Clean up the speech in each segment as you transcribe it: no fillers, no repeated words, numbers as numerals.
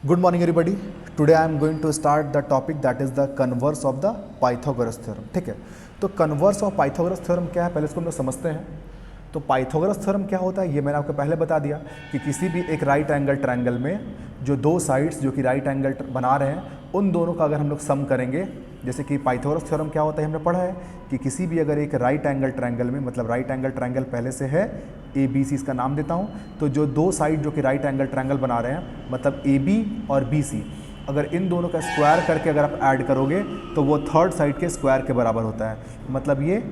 Good morning everybody. Today I am going to start the topic that is the converse of the Pythagoras theorem. ठीक है, तो converse of Pythagoras theorem क्या है पहले इसको हम लोग समझते हैं। तो पाइथागोरस थ्योरम क्या होता है ये मैंने आपको पहले बता दिया कि किसी भी एक राइट एंगल ट्रायंगल में जो दो साइड्स जो कि राइट एंगल बना रहे हैं उन दोनों का अगर हम लोग सम करेंगे, जैसे कि पाइथागोरस थ्योरम क्या होता है हमने पढ़ा है कि किसी भी अगर एक राइट एंगल ट्रायंगल में, मतलब राइट एंगल ट्रायंगल पहले से है ए बी सी इसका नाम देता हूँ, तो जो दो साइड जो कि राइट एंगल ट्रायंगल बना रहे हैं मतलब ए बी और बी सी, अगर इन दोनों का स्क्वायर करके अगर आप ऐड करोगे तो वो थर्ड साइड के स्क्वायर के बराबर होता है। मतलब ये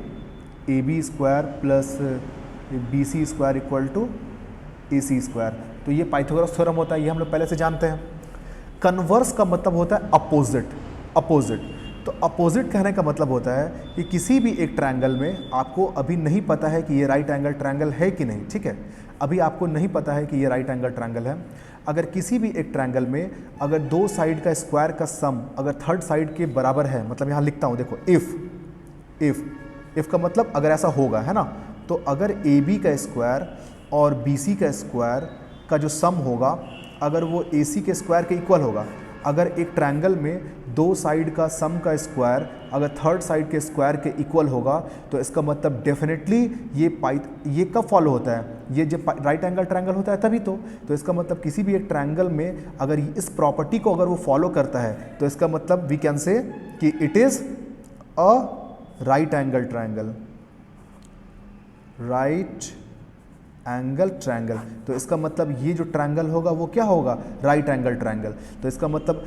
A B square plus B C square equal to A C square. तो ये पाइथागोरस थ्योरम होता है, ये हम लोग पहले से जानते हैं। कन्वर्स का मतलब होता है अपोजिट। अपोजिट तो अपोजिट कहने का मतलब होता है कि किसी भी एक ट्रायंगल में आपको अभी नहीं पता है कि ये राइट एंगल ट्रायंगल है कि नहीं। ठीक है, अभी आपको नहीं पता है कि ये राइट एंगल ट्रायंगल है। अगर किसी भी एक ट्रायंगल में अगर दो साइड का स्क्वायर का सम अगर थर्ड साइड के बराबर है, मतलब यहाँ लिखता हूँ देखो इफ़ का मतलब अगर ऐसा होगा, है ना, तो अगर ए बी का स्क्वायर और बी सी का स्क्वायर का जो सम होगा अगर वो ए सी के स्क्वायर के इक्वल होगा, अगर एक ट्रायंगल में दो साइड का सम का स्क्वायर अगर थर्ड साइड के स्क्वायर के इक्वल होगा, तो इसका मतलब डेफिनेटली ये कब फॉलो होता है, ये जब राइट एंगल ट्रायंगल होता है तभी तो इसका मतलब किसी भी एक ट्रायंगल में अगर इस प्रॉपर्टी को अगर वो फॉलो करता है तो इसका मतलब वी कैन से कि it is a right angle triangle. Right angle triangle, तो इसका मतलब ये जो ट्रायंगल होगा वो क्या होगा, राइट एंगल ट्रायंगल। तो इसका मतलब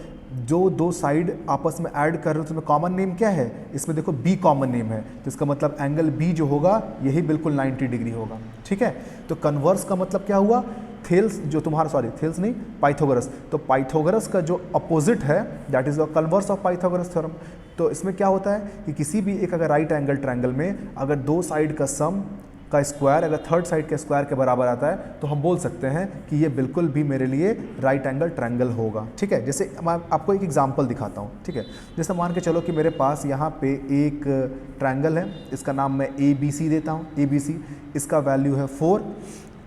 जो दो साइड आपस में ऐड कर रहे हो तो इसमें कॉमन नेम क्या है, इसमें देखो बी कॉमन नेम है, तो इसका मतलब एंगल बी जो होगा यही बिल्कुल 90 डिग्री होगा। ठीक है, तो कन्वर्स का मतलब क्या हुआ, थेल्स जो तुम्हारा थेल्स नहीं पाइथागोरस, तो पाइथागोरस का जो अपोजिट है that is the converse of Pythagoras theorem. तो इसमें क्या होता है कि किसी भी एक अगर राइट एंगल ट्रायंगल में अगर दो साइड का सम का स्क्वायर अगर थर्ड साइड के स्क्वायर के बराबर आता है तो हम बोल सकते हैं कि ये बिल्कुल भी मेरे लिए राइट एंगल ट्रायंगल होगा। ठीक है, जैसे मैं आपको एक एग्जांपल दिखाता हूँ। ठीक है, जैसे मान के चलो कि मेरे पास यहाँ पे एक ट्रायंगल है, इसका नाम मैं ए बी सी देता हूँ। ए बी सी, इसका वैल्यू है 4,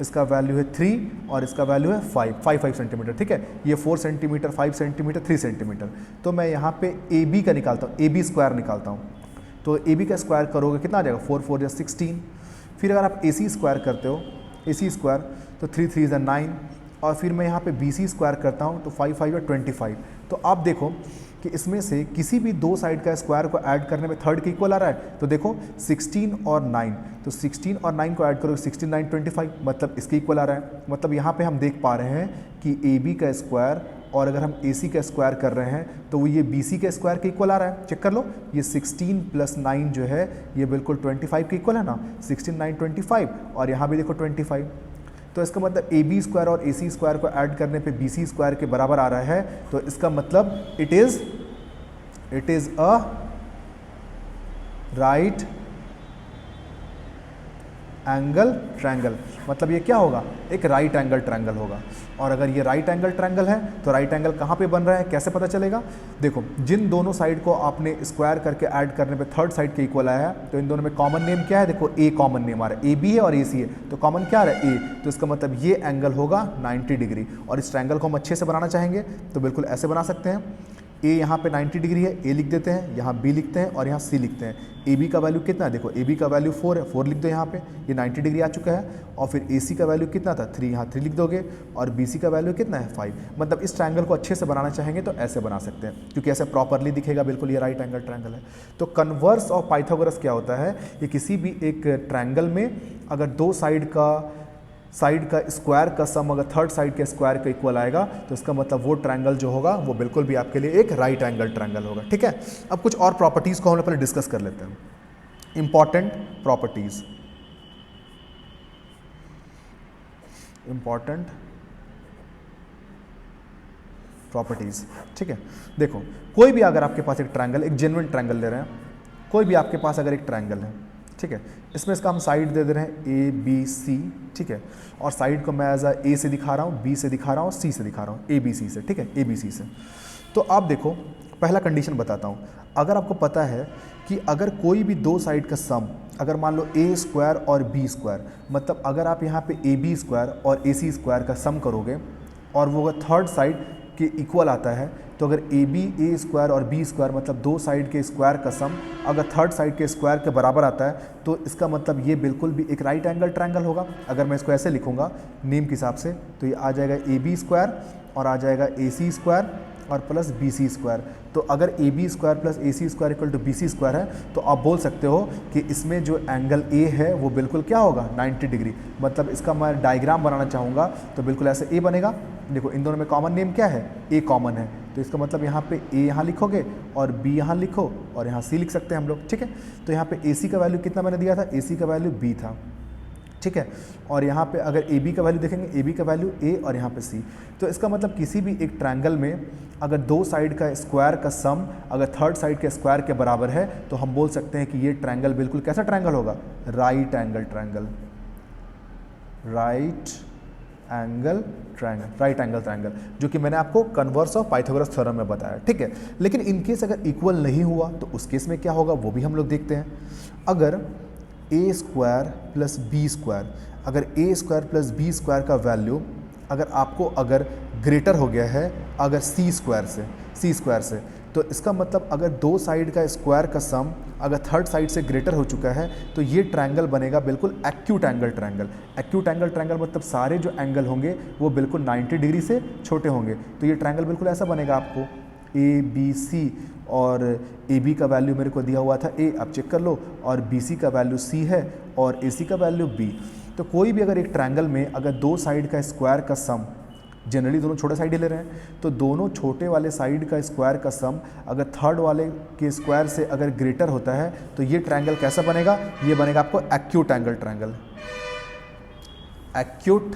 इसका वैल्यू है 3 और इसका वैल्यू है 5 सेंटीमीटर। ठीक है, ये 4 सेंटीमीटर, 5 सेंटीमीटर, 3 सेंटीमीटर। तो मैं यहाँ पे ए बी का निकालता हूँ, ए बी स्क्वायर निकालता हूँ। तो ए बी का स्क्वायर करोगे कितना आ जाएगा, 4 4 या 16। फिर अगर आप ए सी स्क्वायर करते हो, ए सी स्क्वायर तो 3 3 इज़ 9, और फिर मैं यहाँ पे बी सी स्क्वायर करता हूँ तो 5 5 या 25। तो आप देखो कि इसमें से किसी भी दो साइड का स्क्वायर को ऐड करने में थर्ड के इक्वल आ रहा है। तो देखो 16 और 9, तो 16 और 9 को ऐड करो 16 9 25, मतलब इसके इक्वल आ रहा है। मतलब यहाँ पे हम देख पा रहे हैं कि ए बी का स्क्वायर और अगर हम ए सी का स्क्वायर कर रहे हैं तो वो ये बी सी के स्क्वायर के इक्वल आ रहा है। चेक कर लो, ये 16 + 9 जो है ये बिल्कुल 25 के इक्वल है ना, 16 9 25, और यहाँ भी देखो 25। तो इसका मतलब ए बी स्क्वायर और ए सी स्क्वायर को ऐड करने पे बी सी स्क्वायर के बराबर आ रहा है। तो इसका मतलब it is a right angle triangle. मतलब ये क्या होगा, एक राइट एंगल ट्रायंगल होगा। और अगर ये राइट एंगल ट्रायंगल है तो राइट एंगल कहाँ पे बन रहा है, कैसे पता चलेगा, देखो जिन दोनों साइड को आपने स्क्वायर करके ऐड करने पे थर्ड साइड के इक्वल आया है, तो इन दोनों में कॉमन नेम क्या है, देखो ए कॉमन नेम आ रहा है, ए बी है और ए सी है, तो कॉमन क्या आ रहा है, ए। तो इसका मतलब ये एंगल होगा 90 डिग्री। और इस ट्रायंगल को हम अच्छे से बनाना चाहेंगे तो बिल्कुल ऐसे बना सकते हैं। ए यहाँ पे 90 डिग्री है, ए लिख देते हैं, यहाँ बी लिखते हैं और यहाँ सी लिखते हैं। ए बी का वैल्यू कितना है, देखो ए बी का वैल्यू 4 है, 4 लिख दो यहाँ पे, ये 90 डिग्री आ चुका है। और फिर ए सी का वैल्यू कितना था, 3, यहाँ 3 लिख दोगे, और बी सी का वैल्यू कितना है, 5। मतलब इस ट्रायंगल को अच्छे से बनाना चाहेंगे तो ऐसे बना सकते हैं, क्योंकि ऐसे प्रॉपरली दिखेगा बिल्कुल ये राइट एंगल ट्रायंगल है। तो कन्वर्स ऑफ पाइथागोरस क्या होता है, ये किसी भी एक ट्रायंगल में अगर दो साइड का स्क्वायर का सम अगर थर्ड साइड के स्क्वायर के इक्वल आएगा तो इसका मतलब वो ट्रायंगल जो होगा वो बिल्कुल भी आपके लिए एक राइट एंगल ट्रायंगल होगा। ठीक है, अब कुछ और प्रॉपर्टीज़ को हम पहले डिस्कस कर लेते हैं। Important properties. ठीक है, देखो कोई भी अगर आपके पास एक ट्रायंगल, एक जेन्युइन ट्रायंगल ले रहे हैं, कोई भी आपके पास अगर एक ट्रायंगल है, ठीक है, इसमें इसका हम साइड दे रहे हैं ए बी सी। ठीक है, और साइड को मैं एज ए से दिखा रहा हूँ, बी से दिखा रहा हूँ, सी से दिखा रहा हूँ, ए बी सी से। ठीक है, ए बी सी से। तो आप देखो पहला कंडीशन बताता हूँ, अगर आपको पता है कि अगर कोई भी दो साइड का सम अगर मान लो ए स्क्वायर और बी स्क्वायर, मतलब अगर आप यहाँ पे ए बी स्क्वायर और ए सी स्क्वायर का सम करोगे और वो थर्ड साइड के इक्वल आता है, तो अगर ए बी ए स्क्वायर और बी स्क्वायर मतलब दो साइड के स्क्वायर का सम अगर थर्ड साइड के स्क्वायर के बराबर आता है, तो इसका मतलब ये बिल्कुल भी एक राइट एंगल ट्रायंगल होगा। अगर मैं इसको ऐसे लिखूंगा नेम के हिसाब से, तो ये आ जाएगा ए बी स्क्वायर और आ जाएगा ए सी स्क्वायर और प्लस बी सी स्क्वायर। तो अगर A B square plus A C square equal to B C square है, तो आप बोल सकते हो कि इसमें जो एंगल ए है वो बिल्कुल क्या होगा 90 डिग्री। मतलब इसका मैं डायग्राम बनाना चाहूँगा तो बिल्कुल ऐसे ए बनेगा। देखो इन दोनों में कॉमन नेम क्या है, ए कॉमन है, तो इसका मतलब यहाँ पे ए यहाँ लिखोगे और बी यहाँ लिखो और यहाँ सी लिख सकते हैं हम लोग, ठीक है। तो यहाँ पे ए सी का वैल्यू कितना मैंने दिया था, ए सी का वैल्यू बी था, ठीक है। और यहाँ पे अगर ए बी का वैल्यू देखेंगे, ए बी का वैल्यू ए और यहाँ पे सी। तो इसका मतलब किसी भी एक ट्रायंगल में अगर दो साइड का स्क्वायर का सम अगर थर्ड साइड के स्क्वायर के बराबर है, तो हम बोल सकते हैं कि ये ट्रायंगल बिल्कुल कैसा ट्रायंगल होगा, right angle triangle, right angle triangle, right angle triangle, जो कि मैंने आपको कन्वर्स ऑफ पाइथागोरस थ्योरम में बताया, ठीक है। लेकिन इन केस अगर इक्वल नहीं हुआ तो उस केस में क्या होगा वो भी हम लोग देखते हैं। अगर ए स्क्वायर प्लस बी स्क्वायर, अगर ए स्क्वायर प्लस बी स्क्वायर का वैल्यू अगर आपको अगर ग्रेटर हो गया है अगर सी स्क्वायर से, तो इसका मतलब अगर दो साइड का स्क्वायर का सम अगर थर्ड साइड से ग्रेटर हो चुका है, तो ये ट्रायंगल बनेगा बिल्कुल acute angle triangle. Acute angle triangle मतलब सारे जो एंगल होंगे वो बिल्कुल 90 डिग्री से छोटे होंगे। तो ये ट्रायंगल बिल्कुल ऐसा बनेगा आपको, ए बी सी और ए बी का वैल्यू मेरे को दिया हुआ था ए, आप चेक कर लो, और बी सी का वैल्यू सी है और ए सी का वैल्यू बी। तो कोई भी अगर एक ट्रायंगल में अगर दो साइड का स्क्वायर का सम, जनरली दोनों छोटे साइड ही ले रहे हैं, तो दोनों छोटे वाले साइड का स्क्वायर का सम अगर थर्ड वाले के स्क्वायर से अगर ग्रेटर होता है, तो ये ट्रायंगल कैसा बनेगा, ये बनेगा आपको acute angle triangle, acute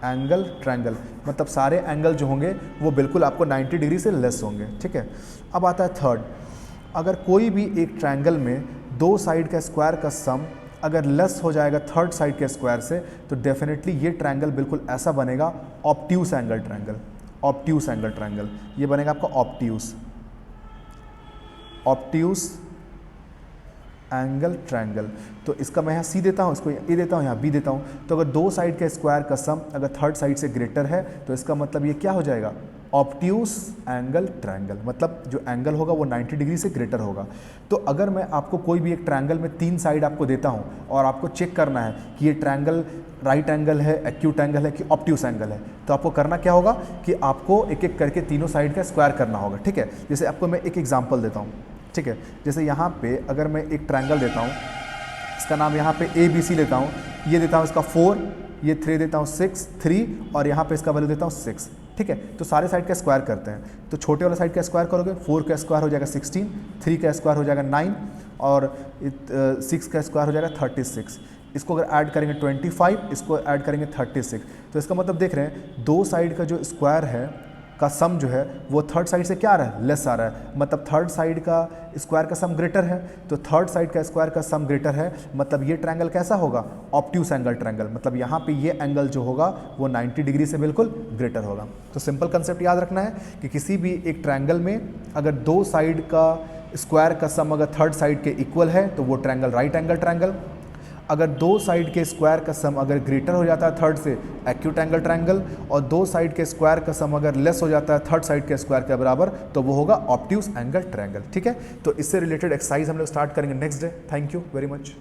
angle triangle. मतलब सारे एंगल जो होंगे वो बिल्कुल आपको 90 डिग्री से लेस होंगे, ठीक है। अब आता है थर्ड, अगर कोई भी एक ट्रायंगल में दो साइड का स्क्वायर का सम अगर लेस हो जाएगा थर्ड साइड के स्क्वायर से, तो डेफिनेटली ये ट्रायंगल बिल्कुल ऐसा बनेगा obtuse angle triangle, obtuse angle triangle, ये बनेगा आपका ऑब्ट्यूस, ऑब्ट्यूस एंगल ट्रायंगल। तो इसका मैं यहाँ सी देता हूँ, इसको ए देता हूँ, यहाँ बी देता हूँ। तो अगर दो साइड के स्क्वायर का सम अगर थर्ड साइड से ग्रेटर है, तो इसका मतलब ये क्या हो जाएगा, ऑब्ट्यूस एंगल ट्रायंगल। मतलब जो एंगल होगा वो 90 डिग्री से ग्रेटर होगा। तो अगर मैं आपको कोई भी एक ट्रायंगल में तीन साइड आपको देता हूँ और आपको चेक करना है कि ये ट्रायंगल राइट एंगल है, एक्यूट एंगल है कि ऑब्ट्यूस एंगल है, तो आपको करना क्या होगा कि आपको एक एक करके तीनों साइड का स्क्वायर करना होगा, ठीक है। जैसे आपको मैं एक एग्जाम्पल देता हूँ, ठीक है। जैसे यहाँ पे अगर मैं एक ट्रायंगल देता हूँ, इसका नाम यहाँ पे ए बी सी लेता हूँ, ये देता हूँ इसका 4, ये 3 देता हूँ 6, 3 और यहाँ पे इसका वैल्यू देता हूँ 6, ठीक है। तो सारे साइड का स्क्वायर करते हैं। तो छोटे वाला साइड का स्क्वायर करोगे, 4 का स्क्वायर हो जाएगा 16, 3 का स्क्वायर हो जाएगा 9 और 6 का स्क्वायर हो जाएगा 36। इसको अगर ऐड करेंगे 25, इसको ऐड करेंगे 36। तो इसका मतलब देख रहे हैं दो साइड का जो स्क्वायर है का सम जो है वो थर्ड साइड से क्या आ रहा है, लेस आ रहा है। मतलब थर्ड साइड का स्क्वायर का सम ग्रेटर है, तो थर्ड साइड का स्क्वायर का सम ग्रेटर है, मतलब ये ट्रायंगल कैसा होगा, ऑब्ट्यूस एंगल ट्रायंगल। मतलब यहाँ पे ये एंगल जो होगा वो 90 डिग्री से बिल्कुल ग्रेटर होगा। तो सिंपल कंसेप्ट याद रखना है कि किसी भी एक ट्रायंगल में अगर दो साइड का स्क्वायर का सम अगर थर्ड साइड के इक्वल है, तो वो ट्रायंगल राइट एंगल ट्रायंगल। अगर दो साइड के स्क्वायर का सम अगर ग्रेटर हो जाता है थर्ड से, एक्यूट एंगल ट्रायंगल, और दो साइड के स्क्वायर का सम अगर लेस हो जाता है थर्ड साइड के स्क्वायर के बराबर, तो वो होगा ऑब्ट्यूस एंगल ट्रायंगल, ठीक है। तो इससे रिलेटेड एक्सरसाइज हम लोग स्टार्ट करेंगे next day. Thank you very much.